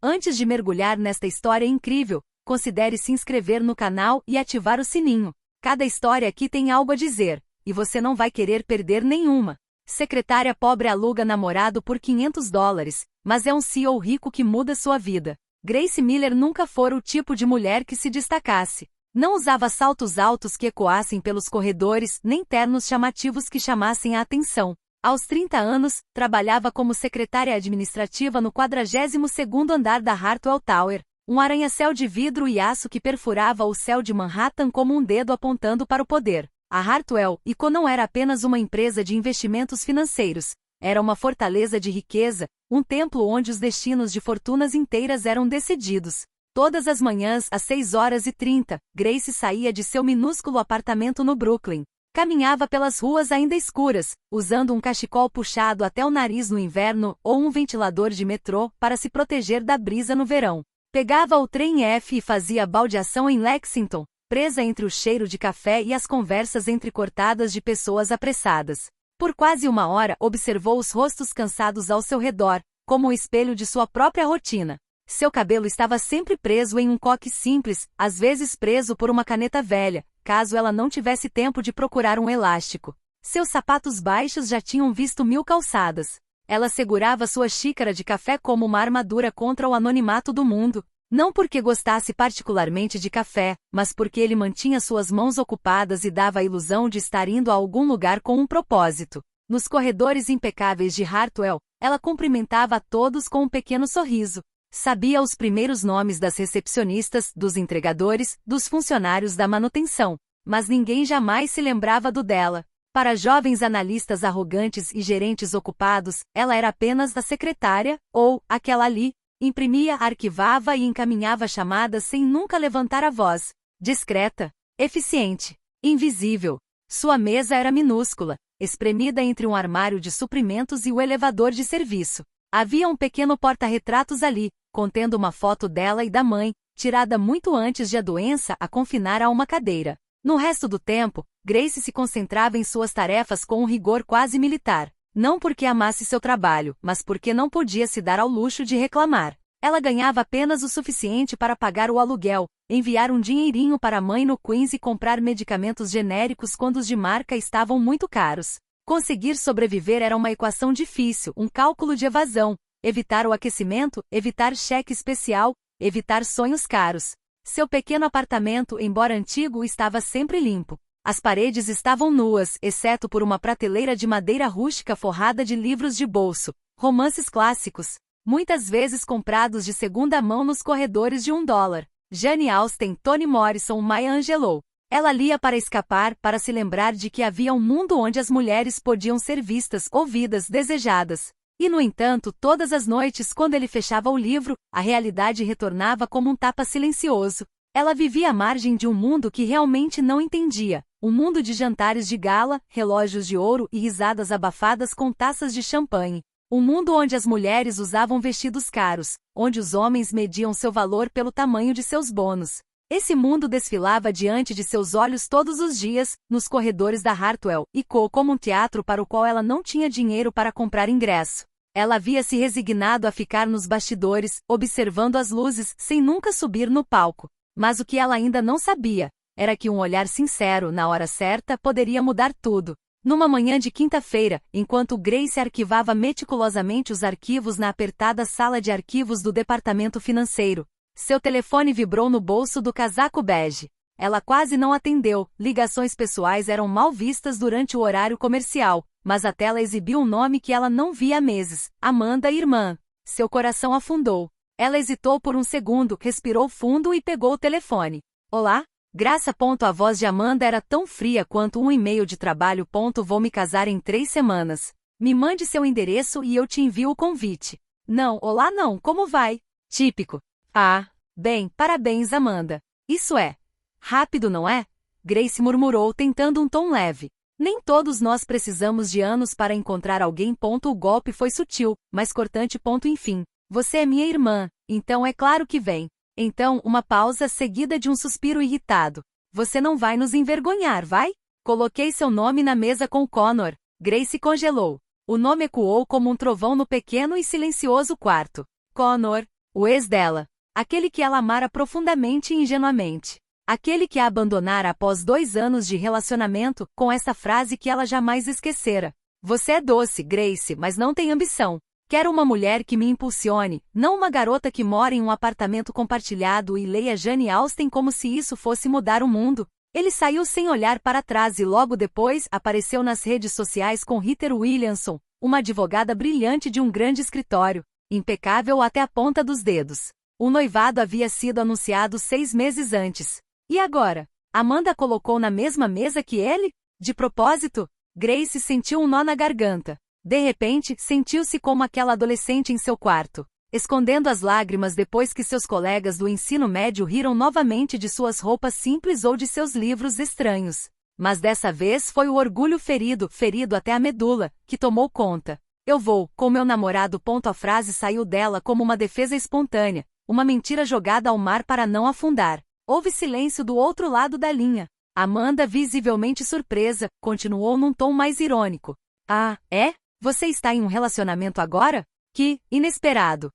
Antes de mergulhar nesta história incrível, considere se inscrever no canal e ativar o sininho. Cada história aqui tem algo a dizer, e você não vai querer perder nenhuma. Secretária pobre aluga namorado por $500, mas é um CEO rico que muda sua vida. Grace Miller nunca fora o tipo de mulher que se destacasse. Não usava saltos altos que ecoassem pelos corredores, nem ternos chamativos que chamassem a atenção. Aos 30 anos, trabalhava como secretária administrativa no 42º andar da Hartwell Tower, um arranha-céu de vidro e aço que perfurava o céu de Manhattan como um dedo apontando para o poder. A Hartwell Co. não era apenas uma empresa de investimentos financeiros, era uma fortaleza de riqueza, um templo onde os destinos de fortunas inteiras eram decididos. Todas as manhãs, às 6h30, Grace saía de seu minúsculo apartamento no Brooklyn. Caminhava pelas ruas ainda escuras, usando um cachecol puxado até o nariz no inverno ou um ventilador de metrô para se proteger da brisa no verão. Pegava o trem F e fazia baldeação em Lexington, presa entre o cheiro de café e as conversas entrecortadas de pessoas apressadas. Por quase uma hora observou os rostos cansados ao seu redor, como um espelho de sua própria rotina. Seu cabelo estava sempre preso em um coque simples, às vezes preso por uma caneta velha, caso ela não tivesse tempo de procurar um elástico. Seus sapatos baixos já tinham visto 1000 calçadas. Ela segurava sua xícara de café como uma armadura contra o anonimato do mundo, não porque gostasse particularmente de café, mas porque ele mantinha suas mãos ocupadas e dava a ilusão de estar indo a algum lugar com um propósito. Nos corredores impecáveis de Hartwell, ela cumprimentava a todos com um pequeno sorriso. Sabia os primeiros nomes das recepcionistas, dos entregadores, dos funcionários da manutenção, mas ninguém jamais se lembrava do dela. Para jovens analistas arrogantes e gerentes ocupados, ela era apenas a secretária, ou aquela ali. Imprimia, arquivava e encaminhava chamadas sem nunca levantar a voz. Discreta, eficiente, invisível. Sua mesa era minúscula, espremida entre um armário de suprimentos e o elevador de serviço. Havia um pequeno porta-retratos ali, contendo uma foto dela e da mãe, tirada muito antes de a doença a confinar a uma cadeira. No resto do tempo, Grace se concentrava em suas tarefas com um rigor quase militar, não porque amasse seu trabalho, mas porque não podia se dar ao luxo de reclamar. Ela ganhava apenas o suficiente para pagar o aluguel, enviar um dinheirinho para a mãe no Queens e comprar medicamentos genéricos quando os de marca estavam muito caros. Conseguir sobreviver era uma equação difícil, um cálculo de evasão. Evitar o aquecimento, evitar cheque especial, evitar sonhos caros. Seu pequeno apartamento, embora antigo, estava sempre limpo. As paredes estavam nuas, exceto por uma prateleira de madeira rústica forrada de livros de bolso, romances clássicos, muitas vezes comprados de segunda mão nos corredores de $1. Jane Austen, Toni Morrison, Maya Angelou. Ela lia para escapar, para se lembrar de que havia um mundo onde as mulheres podiam ser vistas, ouvidas, desejadas. E no entanto, todas as noites quando ele fechava o livro, a realidade retornava como um tapa silencioso. Ela vivia à margem de um mundo que realmente não entendia. Um mundo de jantares de gala, relógios de ouro e risadas abafadas com taças de champanhe. Um mundo onde as mulheres usavam vestidos caros, onde os homens mediam seu valor pelo tamanho de seus bônus. Esse mundo desfilava diante de seus olhos todos os dias, nos corredores da Hartwell Co. como um teatro para o qual ela não tinha dinheiro para comprar ingresso. Ela havia se resignado a ficar nos bastidores, observando as luzes, sem nunca subir no palco. Mas o que ela ainda não sabia, era que um olhar sincero, na hora certa, poderia mudar tudo. Numa manhã de quinta-feira, enquanto Grace arquivava meticulosamente os arquivos na apertada sala de arquivos do departamento financeiro, seu telefone vibrou no bolso do casaco bege. Ela quase não atendeu, ligações pessoais eram mal vistas durante o horário comercial, mas a tela exibiu um nome que ela não via há meses, Amanda Irmã. Seu coração afundou. Ela hesitou por um segundo, respirou fundo e pegou o telefone. Olá? Graça. A voz de Amanda era tão fria quanto um e-mail de trabalho. Vou me casar em 3 semanas. Me mande seu endereço e eu te envio o convite. Não, olá não, como vai? Típico. Ah, bem, parabéns Amanda. Isso é rápido, não é? Grace murmurou tentando um tom leve. Nem todos nós precisamos de anos para encontrar alguém. O golpe foi sutil, mas cortante. Enfim, você é minha irmã, então é claro que vem. Então, uma pausa seguida de um suspiro irritado. Você não vai nos envergonhar, vai? Coloquei seu nome na mesa com Connor. Grace congelou. O nome ecoou como um trovão no pequeno e silencioso quarto. Connor. O ex dela. Aquele que ela amara profundamente e ingenuamente. Aquele que a abandonara após 2 anos de relacionamento, com essa frase que ela jamais esquecera. Você é doce, Grace, mas não tem ambição. Quero uma mulher que me impulsione, não uma garota que mora em um apartamento compartilhado e leia Jane Austen como se isso fosse mudar o mundo. Ele saiu sem olhar para trás e logo depois apareceu nas redes sociais com Heather Williamson, uma advogada brilhante de um grande escritório, impecável até a ponta dos dedos. O noivado havia sido anunciado 6 meses antes. E agora? Amanda colocou na mesma mesa que ele? De propósito? Grace sentiu um nó na garganta. De repente, sentiu-se como aquela adolescente em seu quarto, escondendo as lágrimas depois que seus colegas do ensino médio riram novamente de suas roupas simples ou de seus livros estranhos. Mas dessa vez foi o orgulho ferido até a medula, que tomou conta. Eu vou, com meu namorado. A frase saiu dela como uma defesa espontânea, uma mentira jogada ao mar para não afundar. Houve silêncio do outro lado da linha. Amanda, visivelmente surpresa, continuou num tom mais irônico. Ah, é? Você está em um relacionamento agora? Que inesperado.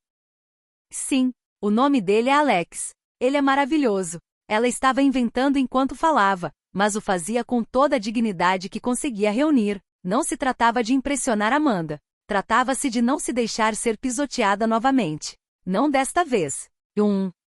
Sim, o nome dele é Alex. Ele é maravilhoso. Ela estava inventando enquanto falava, mas o fazia com toda a dignidade que conseguia reunir. Não se tratava de impressionar Amanda. Tratava-se de não se deixar ser pisoteada novamente. Não desta vez.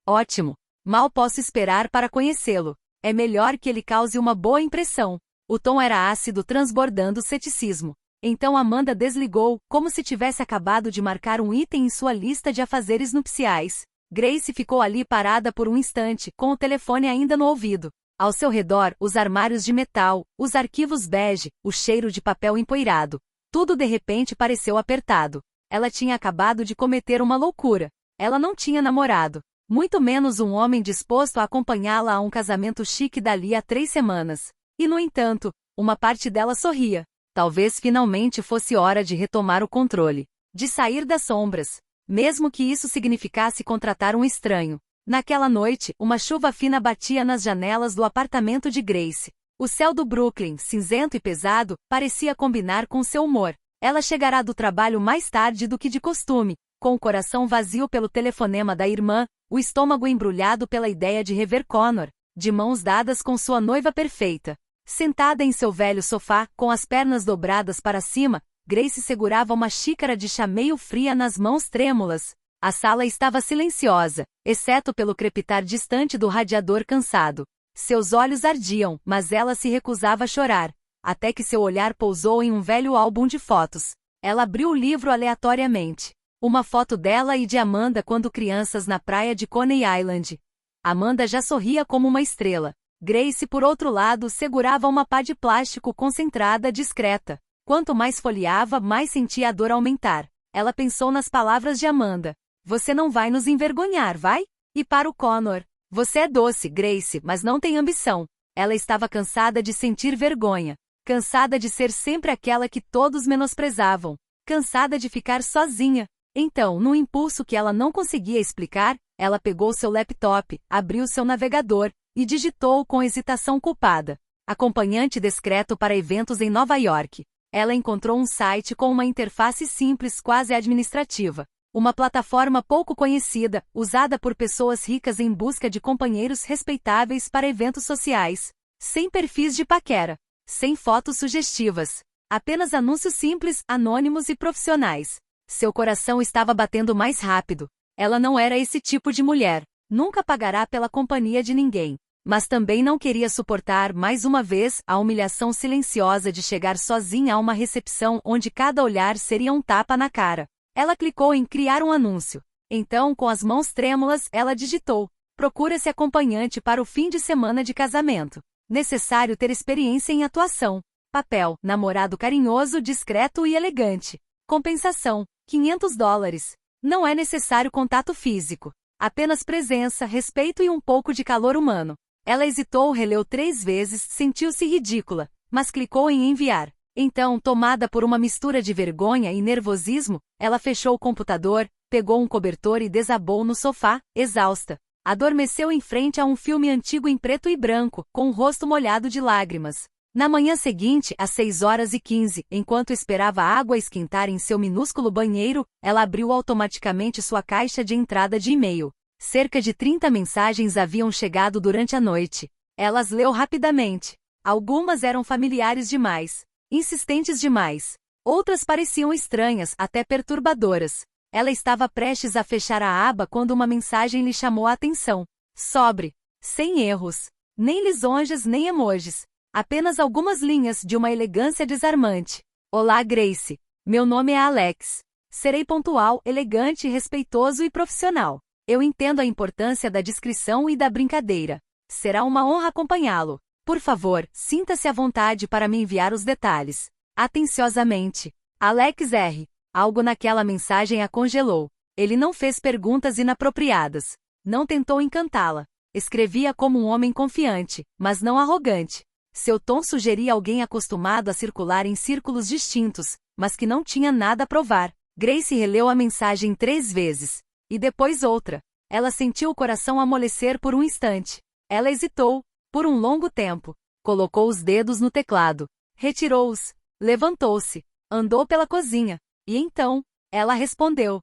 Ótimo. Mal posso esperar para conhecê-lo. É melhor que ele cause uma boa impressão. O tom era ácido, transbordando ceticismo. Então Amanda desligou, como se tivesse acabado de marcar um item em sua lista de afazeres nupciais. Grace ficou ali parada por um instante, com o telefone ainda no ouvido. Ao seu redor, os armários de metal, os arquivos bege, o cheiro de papel empoeirado. Tudo de repente pareceu apertado. Ela tinha acabado de cometer uma loucura. Ela não tinha namorado. Muito menos um homem disposto a acompanhá-la a um casamento chique dali a 3 semanas. E no entanto, uma parte dela sorria. Talvez finalmente fosse hora de retomar o controle. De sair das sombras. Mesmo que isso significasse contratar um estranho. Naquela noite, uma chuva fina batia nas janelas do apartamento de Grace. O céu do Brooklyn, cinzento e pesado, parecia combinar com seu humor. Ela chegará do trabalho mais tarde do que de costume, com o coração vazio pelo telefonema da irmã, o estômago embrulhado pela ideia de rever Connor, de mãos dadas com sua noiva perfeita. Sentada em seu velho sofá, com as pernas dobradas para cima, Grace segurava uma xícara de chá meio fria nas mãos trêmulas. A sala estava silenciosa, exceto pelo crepitar distante do radiador cansado. Seus olhos ardiam, mas ela se recusava a chorar, até que seu olhar pousou em um velho álbum de fotos. Ela abriu o livro aleatoriamente. Uma foto dela e de Amanda quando crianças na praia de Coney Island. Amanda já sorria como uma estrela. Grace, por outro lado, segurava uma pá de plástico concentrada discreta. Quanto mais folheava, mais sentia a dor aumentar. Ela pensou nas palavras de Amanda. Você não vai nos envergonhar, vai? E para o Connor. Você é doce, Grace, mas não tem ambição. Ela estava cansada de sentir vergonha. Cansada de ser sempre aquela que todos menosprezavam. Cansada de ficar sozinha. Então, num impulso que ela não conseguia explicar, ela pegou seu laptop, abriu seu navegador, e digitou com hesitação culpada. Acompanhante discreto para eventos em Nova York. Ela encontrou um site com uma interface simples, quase administrativa. Uma plataforma pouco conhecida, usada por pessoas ricas em busca de companheiros respeitáveis para eventos sociais. Sem perfis de paquera. Sem fotos sugestivas. Apenas anúncios simples, anônimos e profissionais. Seu coração estava batendo mais rápido. Ela não era esse tipo de mulher. Nunca pagará pela companhia de ninguém. Mas também não queria suportar, mais uma vez, a humilhação silenciosa de chegar sozinha a uma recepção onde cada olhar seria um tapa na cara. Ela clicou em criar um anúncio. Então, com as mãos trêmulas, ela digitou: procura-se acompanhante para o fim de semana de casamento. Necessário ter experiência em atuação. Papel: namorado carinhoso, discreto e elegante. Compensação: $500. Não é necessário contato físico. Apenas presença, respeito e um pouco de calor humano. Ela hesitou, releu 3 vezes, sentiu-se ridícula, mas clicou em enviar. Então, tomada por uma mistura de vergonha e nervosismo, ela fechou o computador, pegou um cobertor e desabou no sofá, exausta. Adormeceu em frente a um filme antigo em preto e branco, com o rosto molhado de lágrimas. Na manhã seguinte, às 6h15, enquanto esperava a água esquentar em seu minúsculo banheiro, ela abriu automaticamente sua caixa de entrada de e-mail. Cerca de 30 mensagens haviam chegado durante a noite. Ela as leu rapidamente. Algumas eram familiares demais, insistentes demais. Outras pareciam estranhas, até perturbadoras. Ela estava prestes a fechar a aba quando uma mensagem lhe chamou a atenção. Sobre. Sem erros. Nem lisonjas nem emojis. Apenas algumas linhas de uma elegância desarmante. Olá, Grace. Meu nome é Alex. Serei pontual, elegante, respeitoso e profissional. Eu entendo a importância da discrição e da brincadeira. Será uma honra acompanhá-lo. Por favor, sinta-se à vontade para me enviar os detalhes. Atenciosamente. Alex R. Algo naquela mensagem a congelou. Ele não fez perguntas inapropriadas. Não tentou encantá-la. Escrevia como um homem confiante, mas não arrogante. Seu tom sugeria alguém acostumado a circular em círculos distintos, mas que não tinha nada a provar. Grace releu a mensagem 3 vezes. E depois outra. Ela sentiu o coração amolecer por um instante. Ela hesitou, por um longo tempo. Colocou os dedos no teclado. Retirou-os. Levantou-se. Andou pela cozinha. E então, ela respondeu.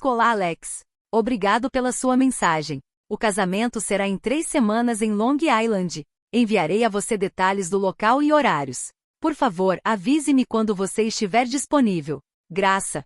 Olá, Alex. Obrigado pela sua mensagem. O casamento será em 3 semanas em Long Island. Enviarei a você detalhes do local e horários. Por favor, avise-me quando você estiver disponível. Graça.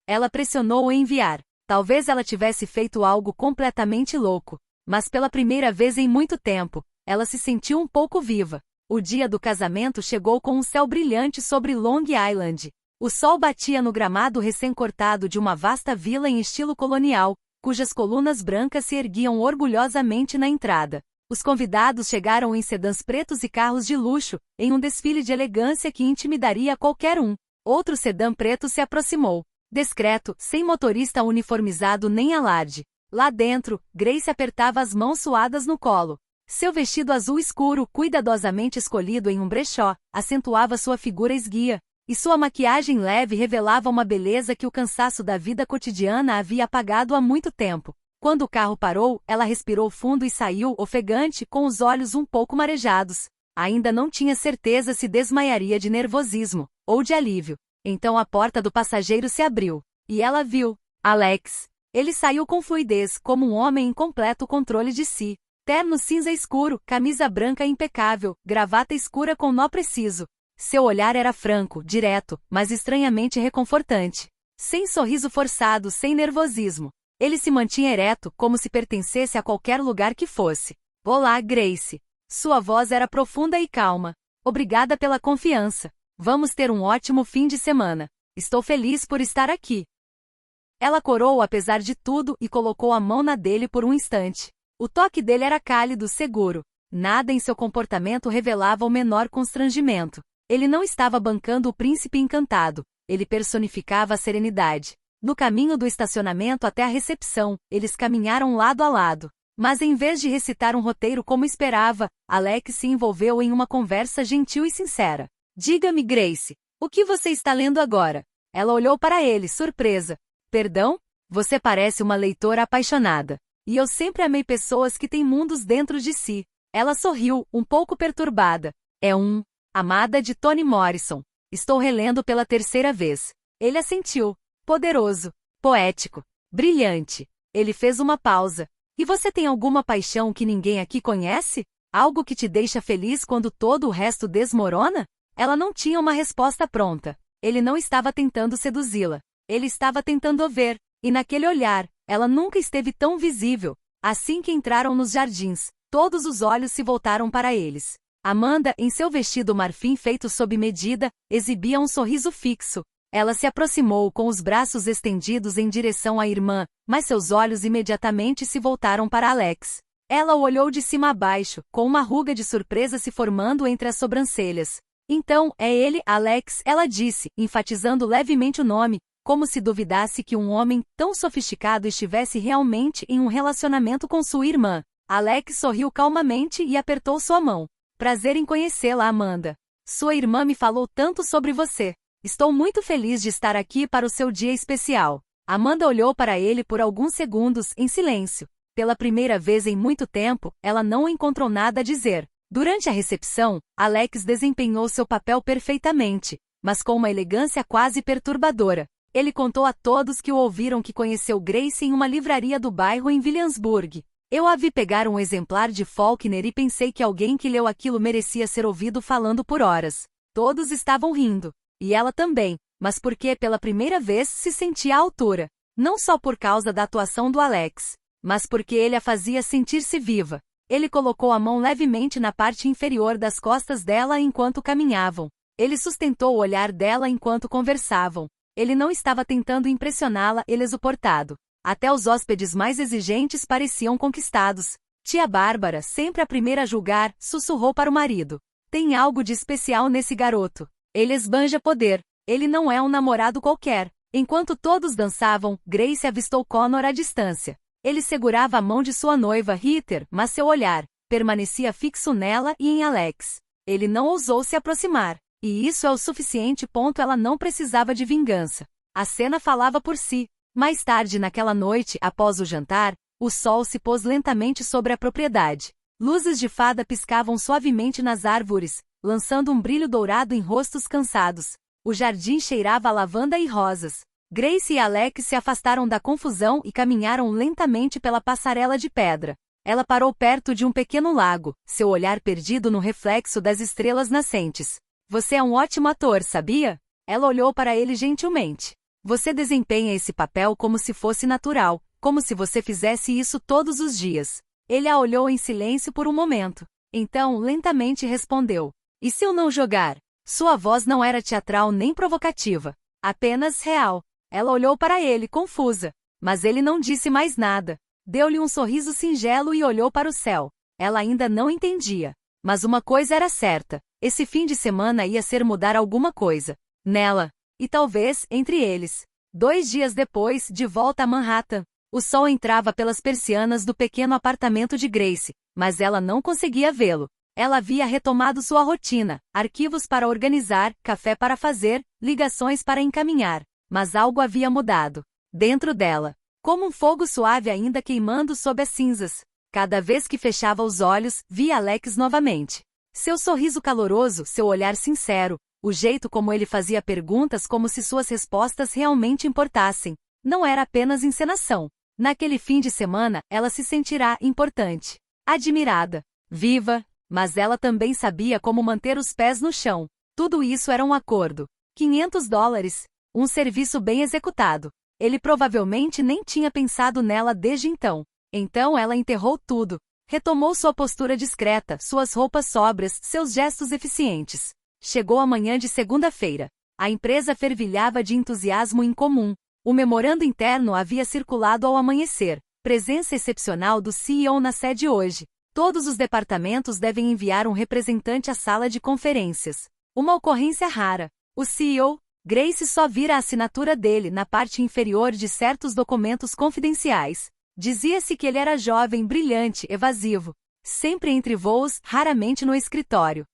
Ela pressionou o enviar. Talvez ela tivesse feito algo completamente louco. Mas pela primeira vez em muito tempo, ela se sentiu um pouco viva. O dia do casamento chegou com um céu brilhante sobre Long Island. O sol batia no gramado recém-cortado de uma vasta vila em estilo colonial, cujas colunas brancas se erguiam orgulhosamente na entrada. Os convidados chegaram em sedãs pretos e carros de luxo, em um desfile de elegância que intimidaria qualquer um. Outro sedã preto se aproximou. Discreto, sem motorista uniformizado nem alarde. Lá dentro, Grace apertava as mãos suadas no colo. Seu vestido azul escuro, cuidadosamente escolhido em um brechó, acentuava sua figura esguia, e sua maquiagem leve revelava uma beleza que o cansaço da vida cotidiana havia apagado há muito tempo. Quando o carro parou, ela respirou fundo e saiu, ofegante, com os olhos um pouco marejados. Ainda não tinha certeza se desmaiaria de nervosismo, ou de alívio. Então a porta do passageiro se abriu, e ela viu Alex. Ele saiu com fluidez, como um homem em completo controle de si. Terno cinza escuro, camisa branca impecável, gravata escura com nó preciso. Seu olhar era franco, direto, mas estranhamente reconfortante. Sem sorriso forçado, sem nervosismo. Ele se mantinha ereto, como se pertencesse a qualquer lugar que fosse. Olá, Grace. Sua voz era profunda e calma. Obrigada pela confiança. Vamos ter um ótimo fim de semana. Estou feliz por estar aqui. Ela corou apesar de tudo e colocou a mão na dele por um instante. O toque dele era cálido, seguro. Nada em seu comportamento revelava o menor constrangimento. Ele não estava bancando o príncipe encantado. Ele personificava a serenidade. No caminho do estacionamento até a recepção, eles caminharam lado a lado. Mas em vez de recitar um roteiro como esperava, Alex se envolveu em uma conversa gentil e sincera. Diga-me, Grace, o que você está lendo agora? Ela olhou para ele, surpresa. Perdão? Você parece uma leitora apaixonada. E eu sempre amei pessoas que têm mundos dentro de si. Ela sorriu, um pouco perturbada. É Amada de Toni Morrison. Estou relendo pela 3ª vez. Ele assentiu. Poderoso. Poético. Brilhante. Ele fez uma pausa. E você tem alguma paixão que ninguém aqui conhece? Algo que te deixa feliz quando todo o resto desmorona? Ela não tinha uma resposta pronta. Ele não estava tentando seduzi-la. Ele estava tentando ver. E naquele olhar, ela nunca esteve tão visível. Assim que entraram nos jardins, todos os olhos se voltaram para eles. Amanda, em seu vestido marfim feito sob medida, exibia um sorriso fixo. Ela se aproximou com os braços estendidos em direção à irmã, mas seus olhos imediatamente se voltaram para Alex. Ela o olhou de cima a baixo, com uma ruga de surpresa se formando entre as sobrancelhas. Então, é ele, Alex, ela disse, enfatizando levemente o nome, como se duvidasse que um homem tão sofisticado estivesse realmente em um relacionamento com sua irmã. Alex sorriu calmamente e apertou sua mão. Prazer em conhecê-la, Amanda. Sua irmã me falou tanto sobre você. Estou muito feliz de estar aqui para o seu dia especial. Amanda olhou para ele por alguns segundos, em silêncio. Pela primeira vez em muito tempo, ela não encontrou nada a dizer. Durante a recepção, Alex desempenhou seu papel perfeitamente, mas com uma elegância quase perturbadora. Ele contou a todos que o ouviram que conheceu Grace em uma livraria do bairro em Williamsburg. Eu a vi pegar um exemplar de Faulkner e pensei que alguém que leu aquilo merecia ser ouvido falando por horas. Todos estavam rindo. E ela também, mas porque pela primeira vez se sentia à altura. Não só por causa da atuação do Alex, mas porque ele a fazia sentir-se viva. Ele colocou a mão levemente na parte inferior das costas dela enquanto caminhavam. Ele sustentou o olhar dela enquanto conversavam. Ele não estava tentando impressioná-la, ele exuportado. Até os hóspedes mais exigentes pareciam conquistados. Tia Bárbara, sempre a primeira a julgar, sussurrou para o marido. Tem algo de especial nesse garoto. Ele esbanja poder. Ele não é um namorado qualquer. Enquanto todos dançavam, Grace avistou Connor à distância. Ele segurava a mão de sua noiva, Heather, mas seu olhar permanecia fixo nela e em Alex. Ele não ousou se aproximar. E isso é o suficiente. Ela não precisava de vingança. A cena falava por si. Mais tarde naquela noite, após o jantar, o sol se pôs lentamente sobre a propriedade. Luzes de fada piscavam suavemente nas árvores, lançando um brilho dourado em rostos cansados. O jardim cheirava a lavanda e rosas. Grace e Alex se afastaram da confusão e caminharam lentamente pela passarela de pedra. Ela parou perto de um pequeno lago, seu olhar perdido no reflexo das estrelas nascentes. Você é um ótimo ator, sabia? Ela olhou para ele gentilmente. Você desempenha esse papel como se fosse natural, como se você fizesse isso todos os dias. Ele a olhou em silêncio por um momento. Então, lentamente respondeu. E se eu não jogar? Sua voz não era teatral nem provocativa. Apenas real. Ela olhou para ele, confusa. Mas ele não disse mais nada. Deu-lhe um sorriso singelo e olhou para o céu. Ela ainda não entendia. Mas uma coisa era certa. Esse fim de semana ia ser mudar alguma coisa. Nela. E talvez, entre eles. 2 dias depois, de volta a Manhattan. O sol entrava pelas persianas do pequeno apartamento de Grace, mas ela não conseguia vê-lo. Ela havia retomado sua rotina, arquivos para organizar, café para fazer, ligações para encaminhar. Mas algo havia mudado. Dentro dela. Como um fogo suave ainda queimando sob as cinzas. Cada vez que fechava os olhos, via Alex novamente. Seu sorriso caloroso, seu olhar sincero, o jeito como ele fazia perguntas como se suas respostas realmente importassem. Não era apenas encenação. Naquele fim de semana, ela se sentirá importante. Admirada. Viva. Mas ela também sabia como manter os pés no chão. Tudo isso era um acordo. $500. Um serviço bem executado. Ele provavelmente nem tinha pensado nela desde então. Então ela enterrou tudo. Retomou sua postura discreta, suas roupas sóbrias, seus gestos eficientes. Chegou a manhã de segunda-feira. A empresa fervilhava de entusiasmo incomum. O memorando interno havia circulado ao amanhecer. Presença excepcional do CEO na sede hoje. Todos os departamentos devem enviar um representante à sala de conferências. Uma ocorrência rara. O CEO, Grace só vira a assinatura dele na parte inferior de certos documentos confidenciais. Dizia-se que ele era jovem, brilhante, evasivo. Sempre entre voos, raramente no escritório.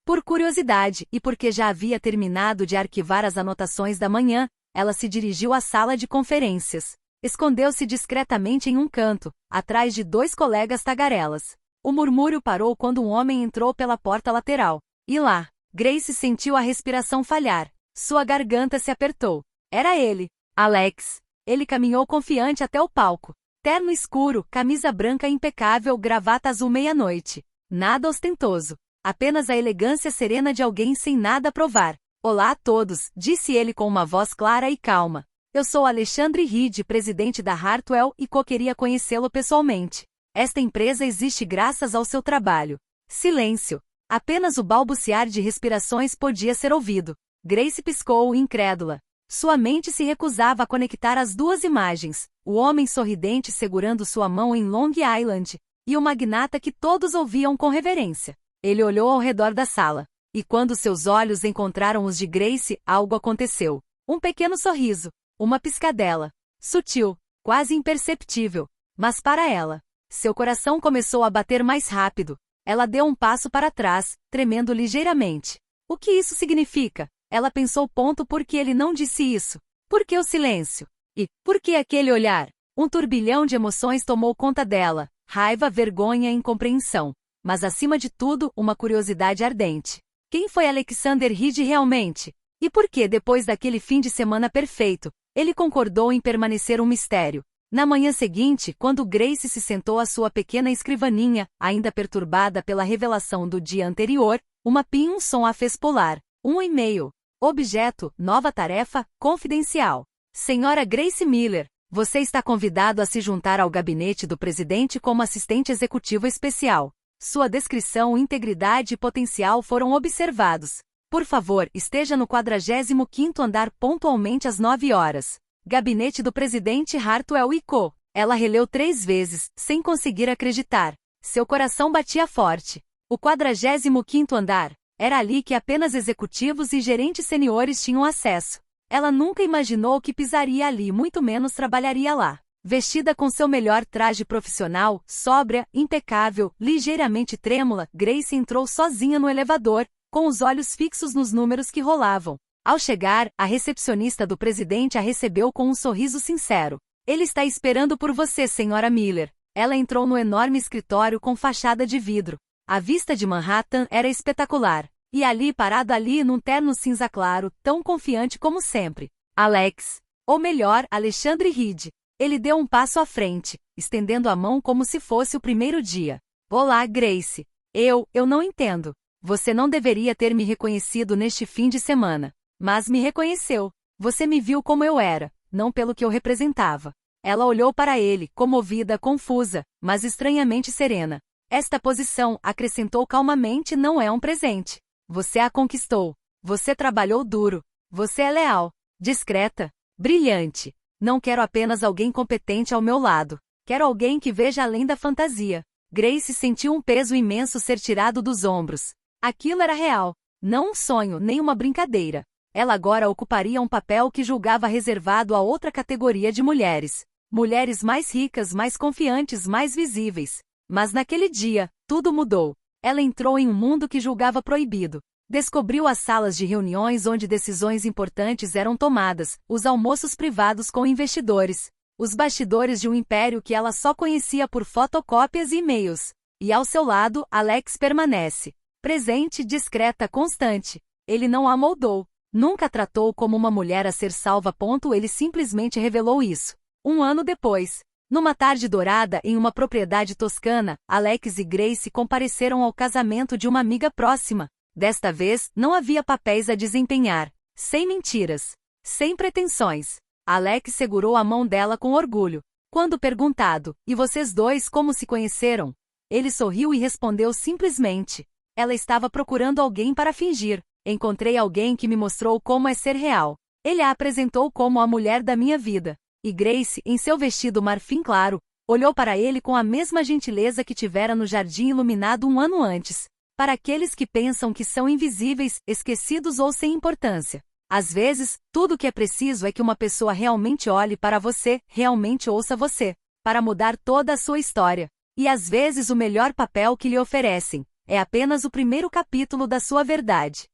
Por curiosidade, e porque já havia terminado de arquivar as anotações da manhã, ela se dirigiu à sala de conferências. Escondeu-se discretamente em um canto, atrás de 2 colegas tagarelas. O murmúrio parou quando um homem entrou pela porta lateral. E lá, Grace sentiu a respiração falhar. Sua garganta se apertou. Era ele, Alex. Ele caminhou confiante até o palco. Terno escuro, camisa branca impecável, gravata azul meia-noite. Nada ostentoso. Apenas a elegância serena de alguém sem nada a provar. Olá a todos, disse ele com uma voz clara e calma. Eu sou Alexandre Reed, presidente da Hartwell, e queria conhecê-lo pessoalmente. Esta empresa existe graças ao seu trabalho. Silêncio. Apenas o balbuciar de respirações podia ser ouvido. Grace piscou, incrédula. Sua mente se recusava a conectar as 2 imagens, o homem sorridente segurando sua mão em Long Island, e o magnata que todos ouviam com reverência. Ele olhou ao redor da sala. E quando seus olhos encontraram os de Grace, algo aconteceu. Um pequeno sorriso. Uma piscadela. Sutil, quase imperceptível. Mas para ela. Seu coração começou a bater mais rápido. Ela deu um passo para trás, tremendo ligeiramente. O que isso significa? Ela pensou. Por que ele não disse isso? Por que o silêncio? E, por que aquele olhar? Um turbilhão de emoções tomou conta dela. Raiva, vergonha e incompreensão. mas acima de tudo, uma curiosidade ardente. Quem foi Alexander Reed realmente? E por que, depois daquele fim de semana perfeito, ele concordou em permanecer um mistério? Na manhã seguinte, quando Grace se sentou à sua pequena escrivaninha, ainda perturbada pela revelação do dia anterior, um som a fez pular. Um e-mail. Objeto, nova tarefa, confidencial. Senhora Grace Miller, você está convidado a se juntar ao gabinete do presidente como assistente executivo especial. Sua descrição, integridade e potencial foram observados. Por favor, esteja no 45º andar pontualmente às 9 horas. Gabinete do presidente Hartwell & Co. Ela releu 3 vezes, sem conseguir acreditar. Seu coração batia forte. O 45º andar. Era ali que apenas executivos e gerentes seniores tinham acesso. Ela nunca imaginou que pisaria ali, muito menos trabalharia lá. Vestida com seu melhor traje profissional, sóbria, impecável, ligeiramente trêmula, Grace entrou sozinha no elevador, com os olhos fixos nos números que rolavam. Ao chegar, a recepcionista do presidente a recebeu com um sorriso sincero. Ele está esperando por você, senhora Miller. Ela entrou no enorme escritório com fachada de vidro. A vista de Manhattan era espetacular. E ali, parado ali num terno cinza claro, tão confiante como sempre. Alex. Ou melhor, Alexandre Reed. Ele deu um passo à frente, estendendo a mão como se fosse o primeiro dia. Olá, Grace. Eu não entendo. Você não deveria ter me reconhecido neste fim de semana. Mas me reconheceu. Você me viu como eu era, não pelo que eu representava. Ela olhou para ele, comovida, confusa, mas estranhamente serena. Esta posição, acrescentou calmamente, não é um presente. Você a conquistou. Você trabalhou duro. Você é leal, discreta, brilhante. Não quero apenas alguém competente ao meu lado. Quero alguém que veja além da fantasia. Grace sentiu um peso imenso ser tirado dos ombros. Aquilo era real. Não um sonho, nem uma brincadeira. Ela agora ocuparia um papel que julgava reservado a outra categoria de mulheres. Mulheres mais ricas, mais confiantes, mais visíveis. Mas naquele dia, tudo mudou. Ela entrou em um mundo que julgava proibido. Descobriu as salas de reuniões onde decisões importantes eram tomadas, os almoços privados com investidores, os bastidores de um império que ela só conhecia por fotocópias e e-mails. E ao seu lado, Alex permanece. Presente, discreta, constante. Ele não a moldou. Nunca a tratou como uma mulher a ser salva. Ele simplesmente revelou isso. Um ano depois, numa tarde dourada em uma propriedade toscana, Alex e Grace compareceram ao casamento de uma amiga próxima. Desta vez, não havia papéis a desempenhar. Sem mentiras. Sem pretensões. Alex segurou a mão dela com orgulho. Quando perguntado, e vocês dois como se conheceram? Ele sorriu e respondeu simplesmente. Ela estava procurando alguém para fingir. Encontrei alguém que me mostrou como é ser real. Ele a apresentou como a mulher da minha vida. E Grace, em seu vestido marfim claro, olhou para ele com a mesma gentileza que tivera no jardim iluminado um ano antes. Para aqueles que pensam que são invisíveis, esquecidos ou sem importância. Às vezes, tudo o que é preciso é que uma pessoa realmente olhe para você, realmente ouça você, para mudar toda a sua história. E às vezes o melhor papel que lhe oferecem é apenas o primeiro capítulo da sua verdade.